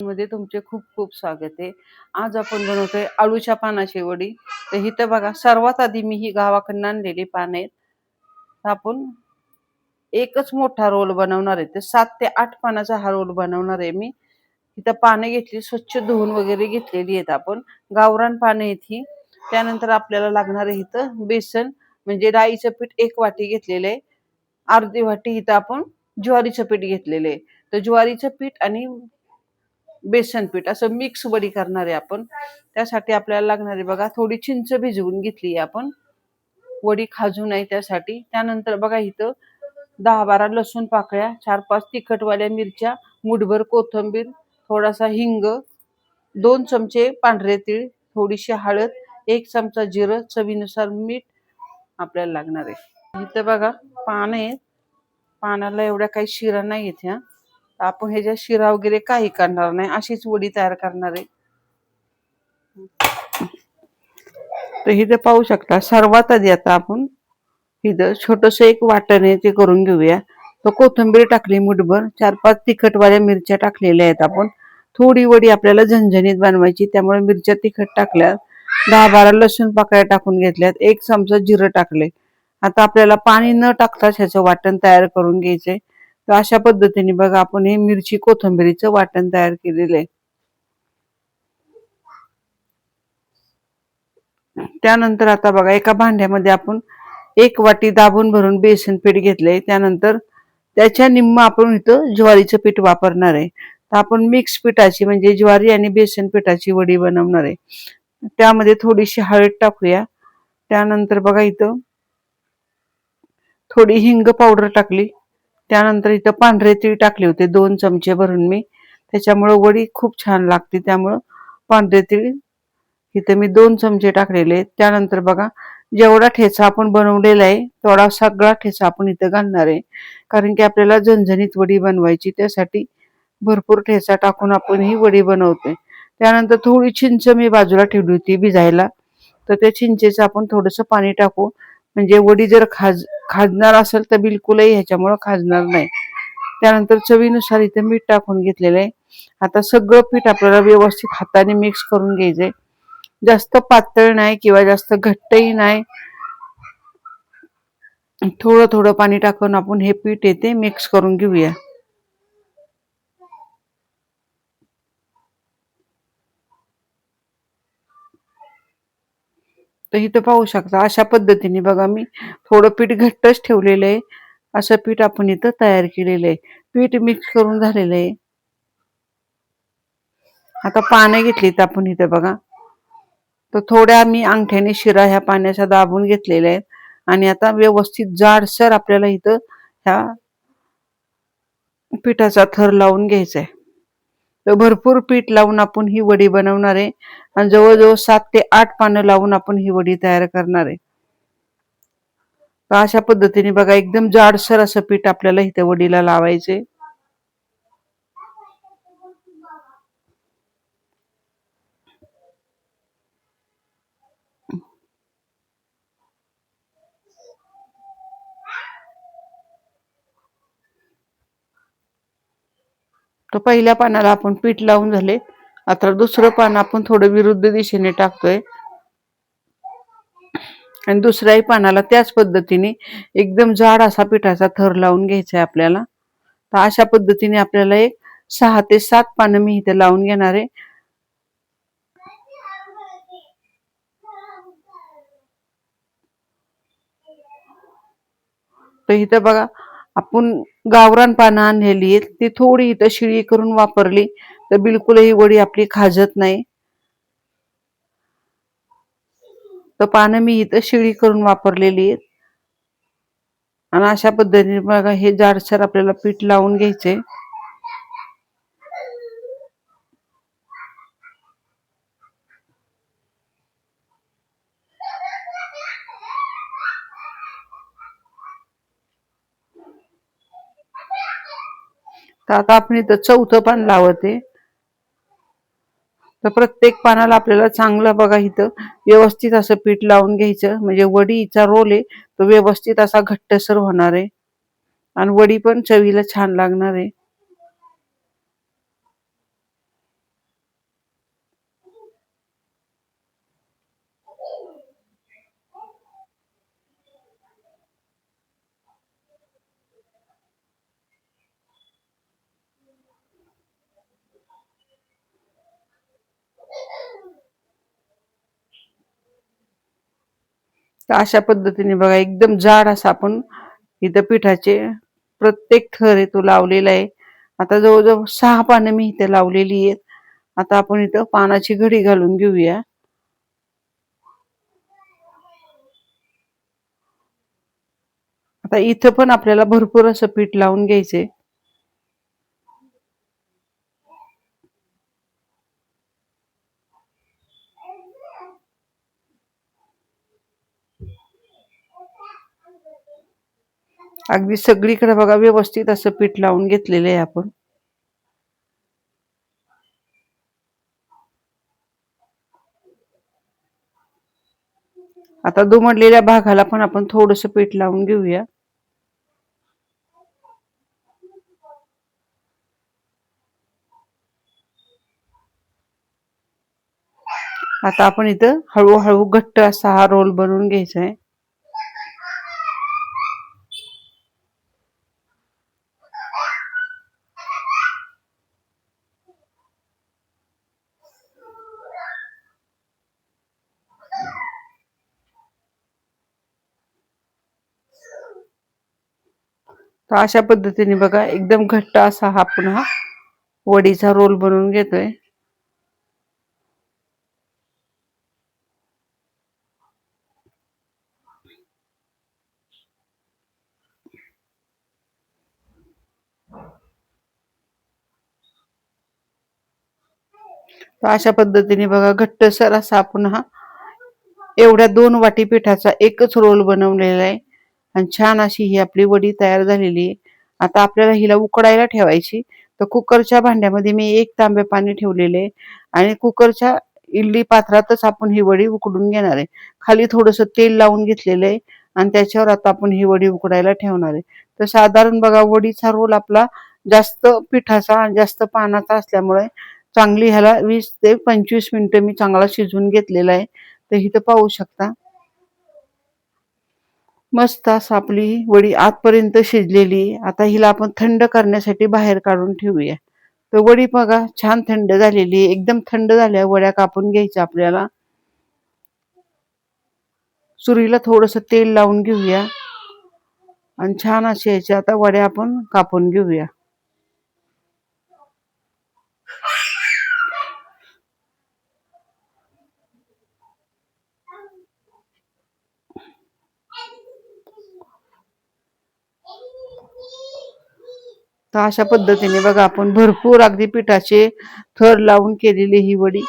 मध्ये तुमचे खूप खूप स्वागत आहे. आज आपण बनवतोय आळूच्या पानाची वडी. तर इथं बघा, सर्वात आधी मी ही गावाकडून आणलेली पान आहेत. आपण एकच मोठा रोल बनवणार आहे. तर 7 ते 8 पानाचा हा रोल बनवणार आहे मी. इथं पाने घेतली, स्वच्छ धुवून वगैरे घेतलेली आहेत आपण. गावरान पाने आहेत ही. त्यानंतर आपल्याला लागणार आहे इथं बेसन, म्हणजे डाळीचं पीठ 1 वाटी घेतलेलं आहे. अर्धी वाटी इथं आपण ज्वारीचं पीठ घेतलेलं आहे. तर ज्वारीचं पीठ आणि बेसन पीठ असं मिक्स वडी करणार आहे आपण. त्यासाठी आपल्याला लागणार आहे बघा, थोडी चिंच भिजवून घेतली आहे आपण, वडी खाजू नये त्यासाठी. त्यानंतर बघा इथं 10-12 लसूण पाकळ्या, 4-5 तिखटवाल्या मिरच्या, मुठभर कोथिंबीर, थोडासा हिंग, 2 चमचे पांढरे तीळ, थोडीशी हळद, 1 चमचा जिरं, चवीनुसार मीठ आपल्याला लागणार आहे. इथं बघा पान आहे, पानाला एवढ्या काही शिरा नाही आहेत ह्या. आपण ह्याच्या शिरा वगैरे काही करणार नाही, अशीच वडी तयार करणार आहे. तर इथे पाहू शकता, सर्वात आधी आता आपण इथं छोटस एक वाटण आहे ते करून घेऊया. तो कोथिंबीर टाकली मुठभर, 4-5 तिखटवाल्या मिरच्या टाकलेल्या आहेत आपण. थोडी वडी आपल्याला झणझणीत बनवायची, त्यामुळे मिरच्या तिखट टाकल्या. 10-12 लसूण पाकळ्या टाकून घेतल्यात, 1 चमचा जिरं टाकले. आता आपल्याला पाणी न टाकताच ह्याचं वाटण तयार करून घ्यायचंय. तर अशा पद्धतीने बघा आपण हे मिरची कोथिंबीरीचं वाटण तयार केलेलं आहे. त्यानंतर आता बघा, एका भांड्यामध्ये आपण 1 वाटी दाबून भरून बेसन पीठ घेतलंय. त्यानंतर त्याच्या निम्म आपण इथं ज्वारीचं पीठ वापरणार आहे. तर आपण मिक्स पिठाची, म्हणजे ज्वारी आणि बेसन पिठाची वडी बनवणार आहे. त्यामध्ये थोडीशी हळद टाकूया. त्यानंतर बघा इथं थोडी हिंग पावडर टाकली. त्यानंतर इथं पांढरे तीळ टाकले होते 2 चमचे भरून मी, त्याच्यामुळे वडी खूप छान लागते. त्यामुळं पांढरे तीळ इथं मी 2 चमचे टाकलेले आहेत. त्यानंतर बघा, जेवढा ठेचा आपण बनवलेला आहे तेवढा सगळा ठेचा आपण इथं घालणार आहे, कारण की आपल्याला झणझणीत वडी बनवायची. त्यासाठी भरपूर ठेचा टाकून आपण ही वडी बनवतोय. त्यानंतर थोडी चिंच मी बाजूला ठेवली होती भिजायला, तर त्या चिंचेचं आपण थोडंसं पाणी टाकू, म्हणजे वडी जर खाजणार असेल तर बिलकुलही ह्याच्यामुळं खाजणार नाही. त्यानंतर चवीनुसार इथे मीठ टाकून घेतलेलं आहे. आता सगळं पीठ आपल्याला व्यवस्थित हाताने मिक्स करून घ्यायचंय. जास्त पातळ नाही किंवा जास्त घट्टही नाही, थोडं थोडं पाणी टाकून आपण हे पीठ येते मिक्स करून घेऊया. तर इथं पाहू शकता, अशा पद्धतीने बघा मी थोडं पीठ घट्टच ठेवलेलं आहे. असं पीठ आपण इथं तयार केलेलं आहे. पीठ मिक्स करून झालेलं आहे. आता पानं घेतलीत आपण इथं बघा, तर थोड्या मी अंगठ्याने शिरा ह्या पाण्याचा दाबून घेतलेल्या आहेत. आणि आता व्यवस्थित जाडसर आपल्याला इथं ह्या पिठाचा थर लावून घ्यायचा आहे. तर भरपूर पीठ लावून आपण ही वडी बनवणार आहे, आणि जवळजवळ 7 ते 8 पानं लावून आपण ही वडी तयार करणार आहे. तर अशा पद्धतीने बघा, एकदम जाडसर असं पीठ आपल्याला इथे वडीला लावायचे. तर पहिल्या पानाला आपण पीठ लावून झाले. आता दुसरं पान आपण थोडं विरुद्ध दिशेने टाकतोय, आणि दुसऱ्याही पानाला त्याच पद्धतीने एकदम जाड असा पिठाचा थर लावून घ्यायचा आहे आपल्याला. तर अशा पद्धतीने आपल्याला एक 6 ते 7 पानं मी इथे लावून घेणार आहे. तर इथं बघा, आपण गावरान पानं आणलेली आहेत, ती थोडी इथं शिळी करून वापरली तर बिलकुलही वडी आपली खाजत नाही. तर पानं मी इथं शिळी करून वापरलेली आहेत. आणि अशा पद्धतीने बघा, हे जाडसर आपल्याला पीठ लावून घ्यायचे. तर आता आपण इथं 4थं पान लावते. तर प्रत्येक पानाला आपल्याला चांगलं बघा इथं व्यवस्थित असं पीठ लावून घ्यायचं, म्हणजे वडीचा रोल आहे तो व्यवस्थित असा घट्टसर होणार आहे, आणि वडी पण चवीला छान लागणार आहे. तर अशा पद्धतीने बघा एकदम जाड असा आपण इथं पिठाचे प्रत्येक थर आहे तो लावलेला आहे. आता जवळजवळ 6 पानं मी इथे लावलेली आहेत. आता आपण इथं पानाची घडी घालून घेऊया. आता इथं पण आपल्याला भरपूर असं पीठ लावून घ्यायचंय. अगदी सगळीकडे बघा व्यवस्थित असं पीठ लावून घेतलेलं आहे आपण. आता दुमडलेल्या भागाला पण आपण थोडंसं पीठ लावून घेऊया. आता आपण इथं हळूहळू घट्ट असा हा रोल बनवून घ्यायचा आहे. तर अशा पद्धतीने बघा एकदम घट्ट असा हा पुन्हा वडीचा रोल बनवून घेतोय. तर अशा पद्धतीने बघा घट्टसर असा पुन्हा एवढ्या 2 वाटी पिठाचा एकच रोल बनवलेला आहे आणि छान अशी ही आपली वडी तयार झालेली आहे. आता आपल्याला हिला उकडायला ठेवायची. तर कुकरच्या भांड्यामध्ये मी 1 तांबे पाणी ठेवलेले आहे आणि कुकरच्या इडली पात्रातच आपण ही वडी उकडून घेणार आहे. खाली थोडंसं तेल लावून घेतलेलं आहे आणि त्याच्यावर आता आपण ही वडी उकडायला ठेवणार आहे. तर साधारण बघा वडीचा रोल आपला जास्त पिठाचा आणि जास्त पानाचा असल्यामुळे चांगली ह्याला 20 ते 25 मिनिटं मी चांगला शिजवून घेतलेला आहे. तर इथं पाहू शकता मस्त असं आपली वडी आतपर्यंत शिजलेली. आता हिला आपण थंड करण्यासाठी बाहेर काढून ठेवूया. तर वडी बघा छान थंड झालेली आहे. एकदम थंड झाल्या वड्या कापून घ्यायच्या आपल्याला. सुरीला थोडंसं तेल लावून घेऊया आणि छान अशी याच्या आता वड्या आपण कापून घेऊया. तर अशा पद्धतीने बघा आपण भरपूर अगदी पिठाचे थर लावून केलेली ही वडी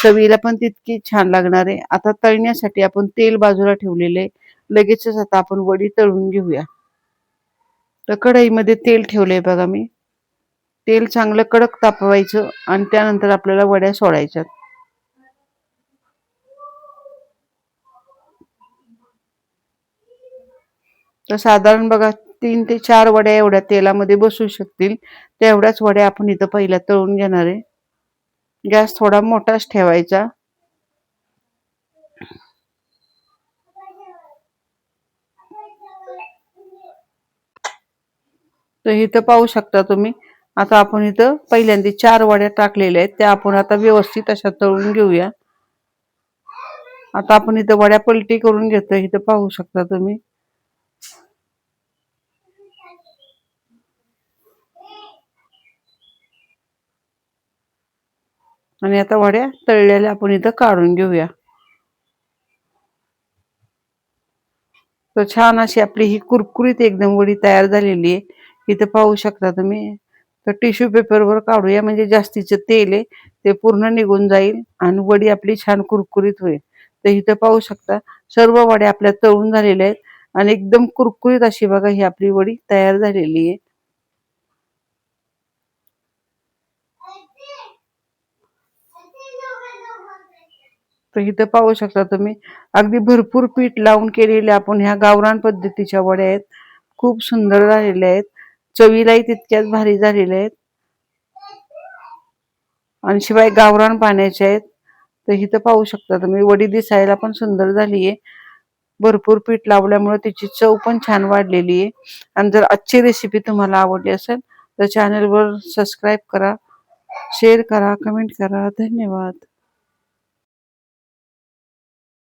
चवीला पण तितकी छान लागणार आहे. आता तळण्यासाठी आपण तेल बाजूला ठेवलेले. लगेचच आता आपण वडी तळून घेऊया. तर कढईमध्ये तेल ठेवलंय बघा मी. तेल चांगलं कडक तापवायचं आणि त्यानंतर आपल्याला वड्या सोडायच्यात. तर साधारण बघा 3 ते 4 वड्या एवढ्या तेलामध्ये बसू शकतील तेवढ्याच वड्या आपण इथं पहिल्या तळून घेणार आहे. गॅस थोडा मोठाच ठेवायचा. तर इथं पाहू शकता तुम्ही. आता आपण इथं पहिल्यांदा 4 वड्या टाकलेल्या आहेत त्या आपण आता व्यवस्थित अशा तळून घेऊया. आता आपण इथं वड्या पलटी करून घेतोय. इथं पाहू शकता तुम्ही. आणि आता वड्या तळलेल्या आपण इथं काढून घेऊया. तर छान अशी आपली ही कुरकुरीत एकदम वडी तयार झालेली आहे. इथं पाहू शकता तुम्ही. तर टिश्यू पेपरवर काढूया म्हणजे जास्तीचं तेल आहे ते पूर्ण निघून जाईल आणि वडी आपली छान कुरकुरीत होईल. तर इथं पाहू शकता सर्व वड्या आपल्या तळून झालेल्या आहेत आणि एकदम कुरकुरीत अशी बघा ही आपली वडी तयार झालेली आहे. तर इथं पाहू शकता तुम्ही अगदी भरपूर पीठ लावून केलेल्या आपण ह्या गावरान पद्धतीच्या वड्या आहेत. खूप सुंदर झालेल्या आहेत. चवीलाही तितक्याच भारी झालेल्या आहेत आणि शिवाय गावरान पाण्याचे आहेत. तर इथं पाहू शकता तुम्ही वडी दिसायला पण सुंदर झाली आहे. भरपूर पीठ लावल्यामुळे त्याची चव पण छान वाढलेली आहे. आणि जर आजची रेसिपी तुम्हाला आवडली असेल तर चॅनलवर सबस्क्राईब करा, शेअर करा, कमेंट करा. धन्यवाद.